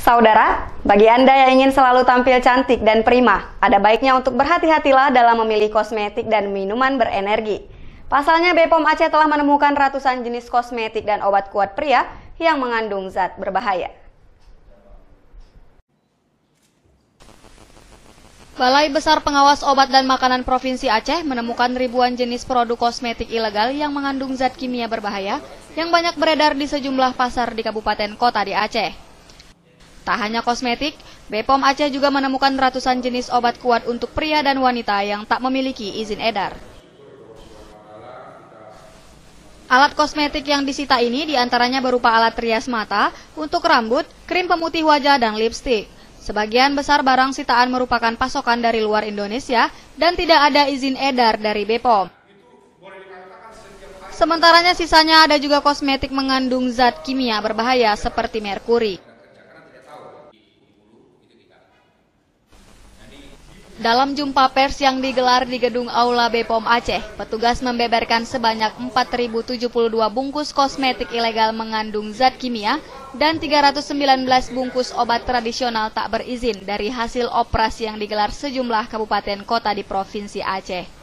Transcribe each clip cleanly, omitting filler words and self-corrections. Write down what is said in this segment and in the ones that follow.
Saudara, bagi Anda yang ingin selalu tampil cantik dan prima, ada baiknya untuk berhati-hatilah dalam memilih kosmetik dan minuman berenergi. Pasalnya, BPOM Aceh telah menemukan ratusan jenis kosmetik dan obat kuat pria yang mengandung zat berbahaya. Balai Besar Pengawas Obat dan Makanan Provinsi Aceh menemukan ribuan jenis produk kosmetik ilegal yang mengandung zat kimia berbahaya yang banyak beredar di sejumlah pasar di kabupaten kota di Aceh. Tak hanya kosmetik, BPOM Aceh juga menemukan ratusan jenis obat kuat untuk pria dan wanita yang tak memiliki izin edar. Alat kosmetik yang disita ini diantaranya berupa alat rias mata, untuk rambut, krim pemutih wajah, dan lipstik. Sebagian besar barang sitaan merupakan pasokan dari luar Indonesia dan tidak ada izin edar dari BPOM. Sementaranya sisanya ada juga kosmetik mengandung zat kimia berbahaya seperti merkuri. Dalam jumpa pers yang digelar di gedung Aula BPOM Aceh, petugas membeberkan sebanyak 4.072 bungkus kosmetik ilegal mengandung zat kimia dan 319 bungkus obat tradisional tak berizin dari hasil operasi yang digelar sejumlah kabupaten kota di Provinsi Aceh.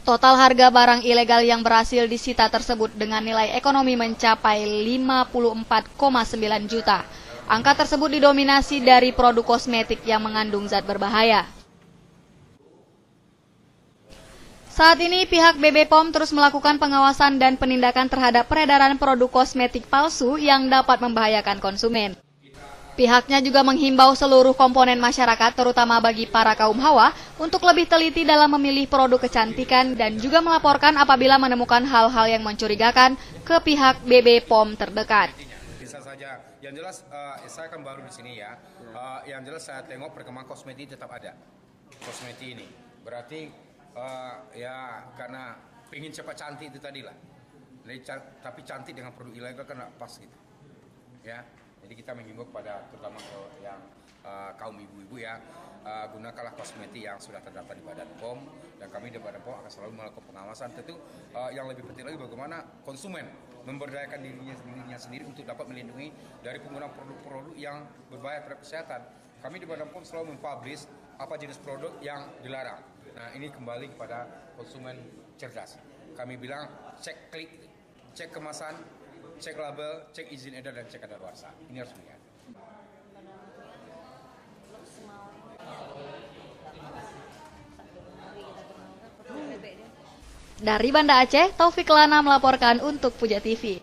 Total harga barang ilegal yang berhasil disita tersebut dengan nilai ekonomi mencapai 54,9 juta. Angka tersebut didominasi dari produk kosmetik yang mengandung zat berbahaya. Saat ini pihak BPOM terus melakukan pengawasan dan penindakan terhadap peredaran produk kosmetik palsu yang dapat membahayakan konsumen. Pihaknya juga menghimbau seluruh komponen masyarakat, terutama bagi para kaum hawa, untuk lebih teliti dalam memilih produk kecantikan dan juga melaporkan apabila menemukan hal-hal yang mencurigakan ke pihak BPOM terdekat. Bisa saja, yang jelas saya kan baru di sini ya. Yang jelas saya tengok perkembangan kosmetik tetap ada. Kosmetik ini berarti ya karena pengen cepat cantik itu tadi lah. Tapi cantik dengan produk ilegal kan pas gitu, ya. Jadi kita menghimbau kepada terutama yang kaum ibu-ibu ya, gunakanlah kosmetik yang sudah terdaftar di Badan POM, dan kami di Badan POM akan selalu melakukan pengawasan. Tentu yang lebih penting lagi bagaimana konsumen memberdayakan dirinya sendiri untuk dapat melindungi dari penggunaan produk-produk yang berbahaya terhadap kesehatan. Kami di Badan POM selalu mempublish apa jenis produk yang dilarang. Nah, ini kembali kepada konsumen cerdas. Kami bilang cek kemasan, cek label, cek izin edar, dan cek kadaluarsa. Ini harus dilihat. Dari Banda Aceh, Taufik Lana melaporkan untuk Puja TV.